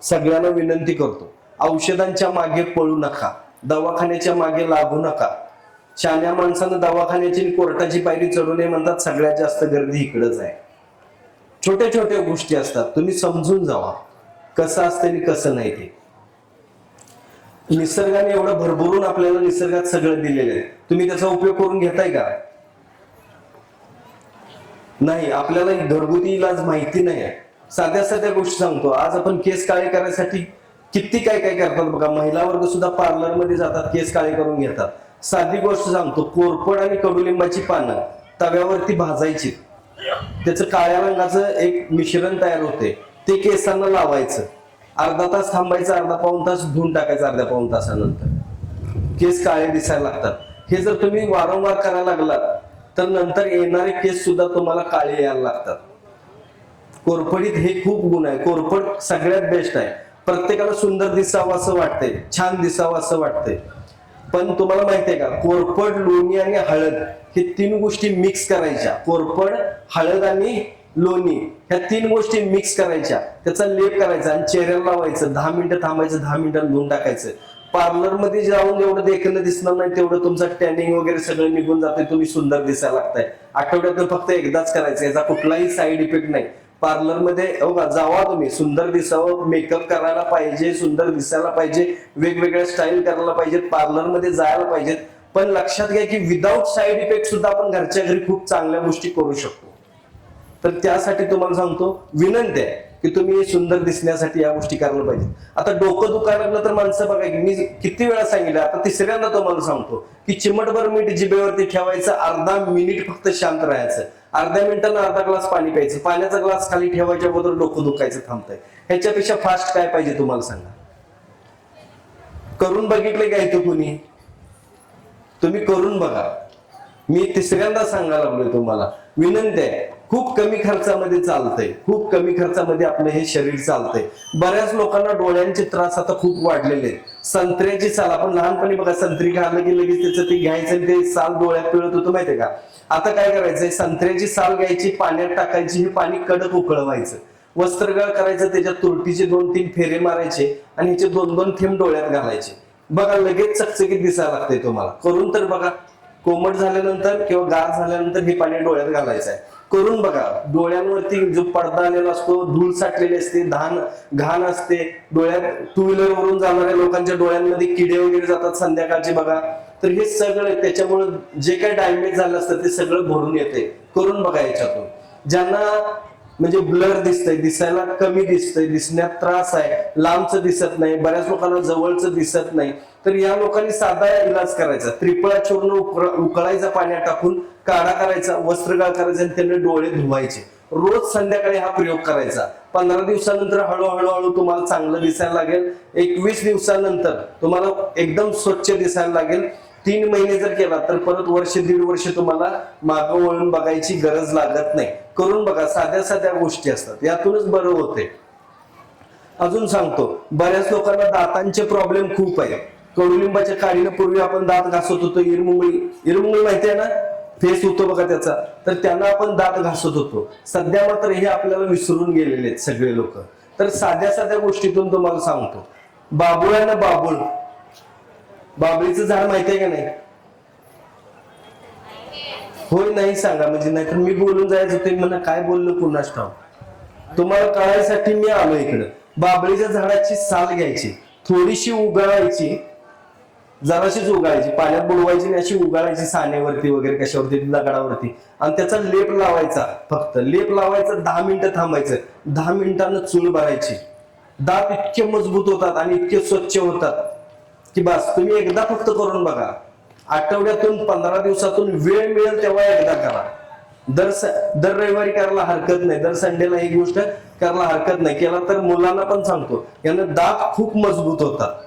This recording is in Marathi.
सगळ्यांना विनंती करतो, औषधांच्या मागे पळू नका, दवाखान्याच्या मागे लागू नका. शहाण्या माणसानं दवाखान्याची आणि कोर्टाची पायरी चढू नये म्हणतात. सगळ्यात जास्त गर्दी इकडंच आहे. छोट्या छोट्या गोष्टी असतात, तुम्ही समजून जावा कसं असतं आणि कसं नाही. ते निसर्गाने एवढं भरभरून आपल्याला निसर्गात सगळं दिलेलं आहे, तुम्ही त्याचा उपयोग करून घेताय का? नाही. आपल्याला घरगुती इलाज माहिती नाही. साध्या साध्या गोष्टी सांगतो. आज आपण केस काळे करायसाठी किती काय काय करतात बघा. महिला वर्ग सुद्धा पार्लर मध्ये जातात, केस काळे करून घेतात. साधी गोष्ट सांगतो, कोरफड आणि कडुलिंबाची पानं तव्यावरती भाजायची, त्याचं काळ्या रंगाचं एक मिश्रण तयार होते, ते केसांना लावायचं, अर्धा तास थांबायचं, अर्धा पाऊण तास धुवून टाकायचं. अर्ध्या पाऊण तासानंतर केस काळे दिसायला लागतात. हे जर तुम्ही वारंवार करायला लागलात तर नंतर येणारे केस सुद्धा तुम्हाला काळे यायला लागतात. कोरफडीत हे खूप गुण आहे. कोरफड सगळ्यात बेस्ट आहे. प्रत्येकाला सुंदर दिसावं असं वाटतंय, छान दिसावं असं वाटतंय, पण तुम्हाला माहितीये का, कोरफड, लोणी आणि हळद हे तीन गोष्टी मिक्स करायच्या. कोरफड, हळद आणि लोणी ह्या तीन गोष्टी मिक्स करायच्या, त्याचा लेप करायचा आणि चेहऱ्याला लावायचं, 10 मिनिटं थांबायचं, 10 मिनिटांनी धुवून टाकायचं. पार्लर मध्ये जाऊन जेवढं देखणं दिसणार नाही तेवढं तुमचं टॅनिंग वगैरे सगळं निघून जाते, तुम्ही सुंदर दिसायला लागताय. आठवड्यातून फक्त एकदाच करायचं, याचा कुठलाही साईड इफेक्ट नाही. पार्लर मध्ये जावा तुम्ही, सुंदर दिसावं, मेकअप करायला पाहिजे, सुंदर दिसायला पाहिजे, वेगवेगळ्या स्टाईल करायला पाहिजेत, पार्लर मध्ये जायला पाहिजेत. पण लक्षात घ्या की विदाऊट साईड इफेक्ट सुद्धा आपण घरच्या घरी खूप चांगल्या गोष्टी करू शकतो. तर त्यासाठी तुम्हाला सांगतो, विनंती आहे की तुम्ही सुंदर दिसण्यासाठी या गोष्टी करायला पाहिजे. आता डोकं दुखायला लागलं तर माणसं बघा की मी किती वेळा सांगितलं, आता तिसऱ्यांदा तुम्हाला सांगतो की चिमटभर मीठ जिभेवरती ठेवायचं, अर्धा मिनिट फक्त शांत राहायचं, अर्ध्या मिनिटानं अर्धा ग्लास पाणी प्यायचं, पाण्याचा ग्लास खाली ठेवायच्या बरोबर डोकं दुखायचं थांबतंय. ह्याच्यापेक्षा फास्ट काय पाहिजे तुम्हाला सांगा? करून बघितले का इथं कुणी? तुम्ही करून बघा. मी तिसऱ्यांदा सांगायला लागलोय तुम्हाला, विनंती आहे. खूप कमी खर्चामध्ये चालतंय, खूप कमी खर्चामध्ये आपलं हे शरीर चालतंय. बऱ्याच लोकांना डोळ्यांचे त्रास आता खूप वाढलेले आहेत. संत्र्याची साल, आपण लहानपणी बघा संत्री खाल्लं की लगेच त्याचं ते घ्यायचं आणि ते साल डोळ्यात पिळत होतं, माहितीये का? आता काय करायचंय, संत्र्याची साल घ्यायची, पाण्यात टाकायची, हे पाणी कडक उकळवायचं, वस्त्रगाळ करायचं, त्याच्यात तुरटीचे 2-3 फेरे मारायचे आणि ह्याचे 2-2 थेंब डोळ्यात घालायचे. बघा लगेच चकचकीत दिसायला लागतंय तुम्हाला. करून तर बघा. कोमट झाल्यानंतर किंवा गार झाल्यानंतर हे पाणी डोळ्यात घालायचं आहे. करून बघा. डोळ्यांवरती जो पडदा आलेला असतो, धूळ साठलेली असते, घाण असते, डोळ्यात टू व्हीलर वरून जाणाऱ्या लोकांच्या डोळ्यांमध्ये किडे वगैरे जातात संध्याकाळचे बघा. तर हे सगळं त्याच्यामुळे जे काही डॅमेज झालं असतं ते सगळं भरून येते. करून बघा. याच्यातून ज्यांना म्हणजे ब्लर दिसतंय, दिसायला कमी दिसतंय, दिसण्यात त्रास आहे, लांबच दिसत नाही, बऱ्याच लोकांना जवळच दिसत नाही, तर या लोकांनी साधा इलाज करायचा. त्रिफळा चूर्ण उकळायचा, पाण्यात टाकून काढा करायचा, वस्त्रगाळ करायचा आणि त्याने डोळे धुवायचे. रोज संध्याकाळी हा प्रयोग करायचा. 15 दिवसानंतर हळूहळू तुम्हाला चांगलं दिसायला लागेल. 21 दिवसानंतर तुम्हाला एकदम स्वच्छ दिसायला लागेल. 3 महिने जर केला तर परत वर्ष 1.5 वर्ष तुम्हाला मागं वळून बघायची गरज लागत नाही. करून बघा. साध्या साध्या गोष्टी असतात, यातूनच बरं होते. अजून सांगतो, बऱ्याच लोकांना दातांचे प्रॉब्लेम खूप आहे. कडुलिंबाच्या काढीनं पूर्वी आपण दात घासत होतो, इरमुंगळी माहिती आहे ना, फेस होतो बघा त्याचा, तर त्यांना आपण दात घासत होतो. सध्या मात्र हे आपल्याला विसरून गेलेले आहेत सगळे लोक. तर साध्या साध्या गोष्टीतून तुम्हाला सांगतो, बाबूळ आहे ना, बाबळीचं झाड माहितीये का नाही? होय नाही सांगा म्हणजे, नाहीतर मी बोलून जायचं ते म्हणा काय बोललो कुणास ठाऊक. तुम्हाला कळायसाठी मी आलो इकडं. बाबळीच्या झाडाची साल घ्यायची, थोडीशी उगाळायची, जराशीच उगाळायची, पाण्यात बुडवायची आणि अशी उगाळायची सानेवरती वगैरे कशावरती, दगडावरती, आणि त्याचा लेप लावायचा. फक्त लेप लावायचा, 10 मिनिटं थांबायचं, 10 मिनिटांना चूळ भरायची. दात इतके मजबूत होतात आणि इतके स्वच्छ होतात की बस. तुम्ही एकदा फक्त करून बघा. आठवड्यातून 15 दिवसातून वेळ मिळेल तेव्हा एकदा करा. दर रविवारी करायला हरकत नाही, दर संडेला ही गोष्ट करायला हरकत नाही. केला तर मुलांना पण सांगतो, यांना दात खूप मजबूत होतात.